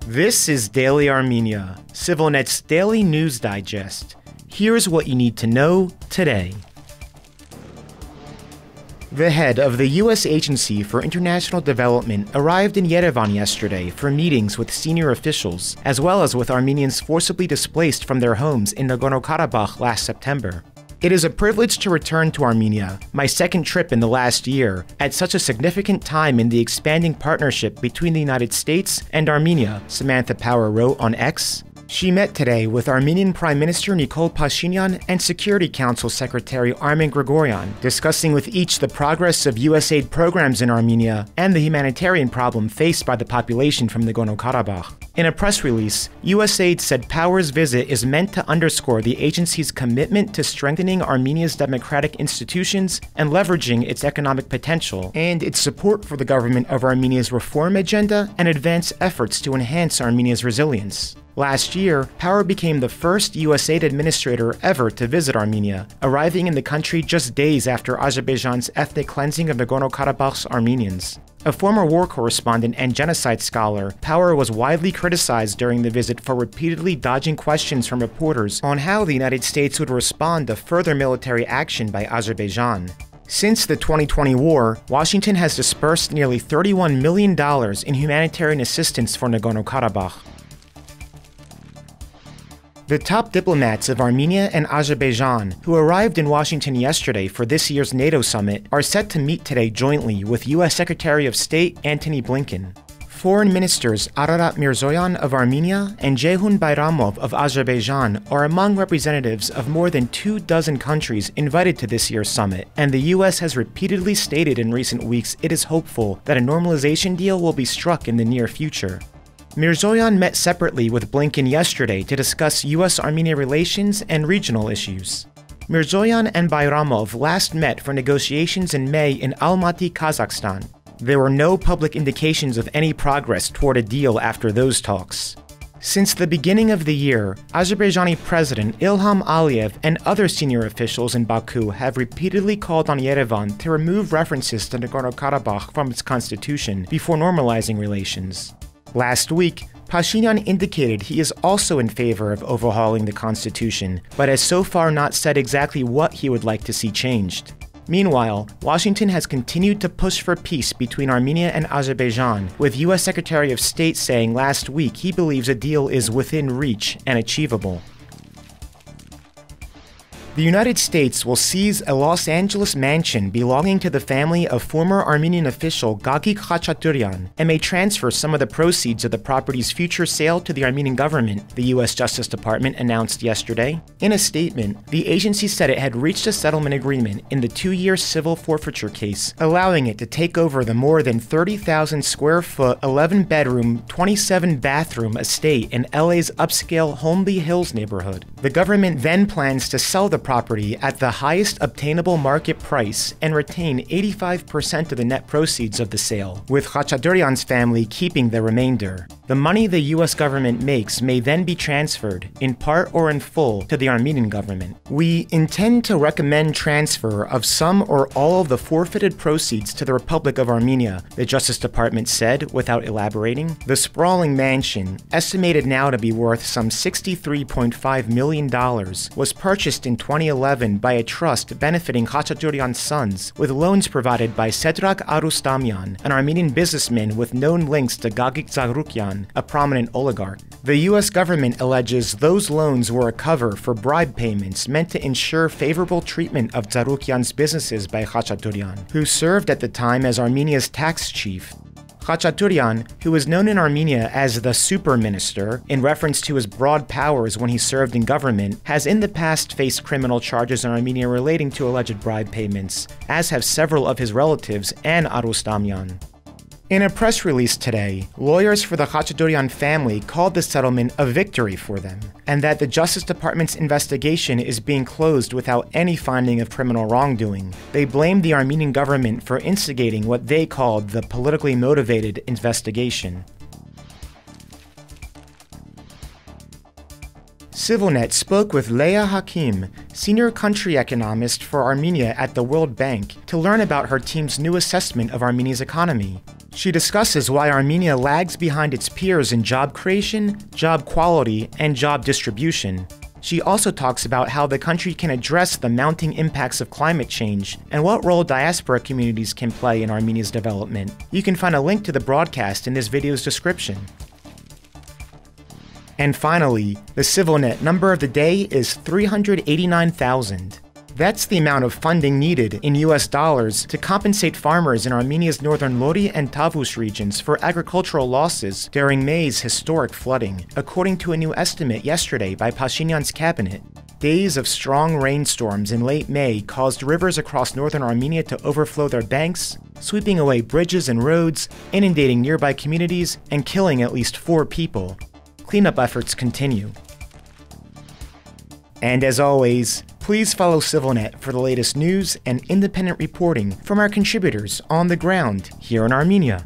This is Daily Armenia, CivilNet's daily news digest. Here's what you need to know today. The head of the U.S. Agency for International Development arrived in Yerevan yesterday for meetings with senior officials, as well as with Armenians forcibly displaced from their homes in Nagorno-Karabakh last September. It is a privilege to return to Armenia, my second trip in the last year, at such a significant time in the expanding partnership between the United States and Armenia, Samantha Power wrote on X. She met today with Armenian Prime Minister Nikol Pashinyan and Security Council Secretary Armen Grigoryan, discussing with each the progress of USAID programs in Armenia and the humanitarian problem faced by the population from Nagorno-Karabakh. In a press release, USAID said Power's visit is meant to underscore the agency's commitment to strengthening Armenia's democratic institutions and leveraging its economic potential, and its support for the government of Armenia's reform agenda and advance efforts to enhance Armenia's resilience. Last year, Power became the first USAID administrator ever to visit Armenia, arriving in the country just days after Azerbaijan's ethnic cleansing of Nagorno-Karabakh's Armenians. A former war correspondent and genocide scholar, Power was widely criticized during the visit for repeatedly dodging questions from reporters on how the United States would respond to further military action by Azerbaijan. Since the 2020 war, Washington has dispersed nearly $31 million in humanitarian assistance for Nagorno-Karabakh. The top diplomats of Armenia and Azerbaijan, who arrived in Washington yesterday for this year's NATO summit, are set to meet today jointly with U.S. Secretary of State Antony Blinken. Foreign Ministers Ararat Mirzoyan of Armenia and Ceyhun Bayramov of Azerbaijan are among representatives of more than 24 countries invited to this year's summit, and the U.S. has repeatedly stated in recent weeks it is hopeful that a normalization deal will be struck in the near future. Mirzoyan met separately with Blinken yesterday to discuss U.S.-Armenia relations and regional issues. Mirzoyan and Bayramov last met for negotiations in May in Almaty, Kazakhstan. There were no public indications of any progress toward a deal after those talks. Since the beginning of the year, Azerbaijani President Ilham Aliyev and other senior officials in Baku have repeatedly called on Yerevan to remove references to Nagorno-Karabakh from its constitution before normalizing relations. Last week, Pashinyan indicated he is also in favor of overhauling the constitution, but has so far not said exactly what he would like to see changed. Meanwhile, Washington has continued to push for peace between Armenia and Azerbaijan, with U.S. Secretary of State saying last week he believes a deal is within reach and achievable. The United States will seize a Los Angeles mansion belonging to the family of former Armenian official Gagik Khachaturyan and may transfer some of the proceeds of the property's future sale to the Armenian government, the U.S. Justice Department announced yesterday. In a statement, the agency said it had reached a settlement agreement in the 2-year civil forfeiture case, allowing it to take over the more than 30,000 square foot, 11-bedroom, 27-bathroom estate in LA's upscale Holmby Hills neighborhood. The government then plans to sell the property at the highest obtainable market price and retain 85% of the net proceeds of the sale, with Khachaturyan's family keeping the remainder. The money the U.S. government makes may then be transferred, in part or in full, to the Armenian government. We intend to recommend transfer of some or all of the forfeited proceeds to the Republic of Armenia, the Justice Department said, without elaborating. The sprawling mansion, estimated now to be worth some $63.5 million, was purchased in 2011 by a trust benefiting Khachaturyan's sons, with loans provided by Sedrak Arustamian, an Armenian businessman with known links to Gagik Zarukyan, a prominent oligarch. The U.S. government alleges those loans were a cover for bribe payments meant to ensure favorable treatment of Zarukyan's businesses by Khachaturyan, who served at the time as Armenia's tax chief. Khachaturyan, who was known in Armenia as the Super Minister, in reference to his broad powers when he served in government, has in the past faced criminal charges in Armenia relating to alleged bribe payments, as have several of his relatives and Arustamian. In a press release today, lawyers for the Khachaturyan family called the settlement a victory for them, and that the Justice Department's investigation is being closed without any finding of criminal wrongdoing. They blamed the Armenian government for instigating what they called the politically motivated investigation. CivilNet spoke with Leah Hakim, senior country economist for Armenia at the World Bank, to learn about her team's new assessment of Armenia's economy. She discusses why Armenia lags behind its peers in job creation, job quality, and job distribution. She also talks about how the country can address the mounting impacts of climate change and what role diaspora communities can play in Armenia's development. You can find a link to the broadcast in this video's description. And finally, the CivilNet number of the day is 389,000. That's the amount of funding needed in US dollars to compensate farmers in Armenia's northern Lori and Tavus regions for agricultural losses during May's historic flooding, according to a new estimate yesterday by Pashinyan's cabinet. Days of strong rainstorms in late May caused rivers across northern Armenia to overflow their banks, sweeping away bridges and roads, inundating nearby communities, and killing at least 4 people. Cleanup efforts continue. And as always, please follow CivilNet for the latest news and independent reporting from our contributors on the ground here in Armenia.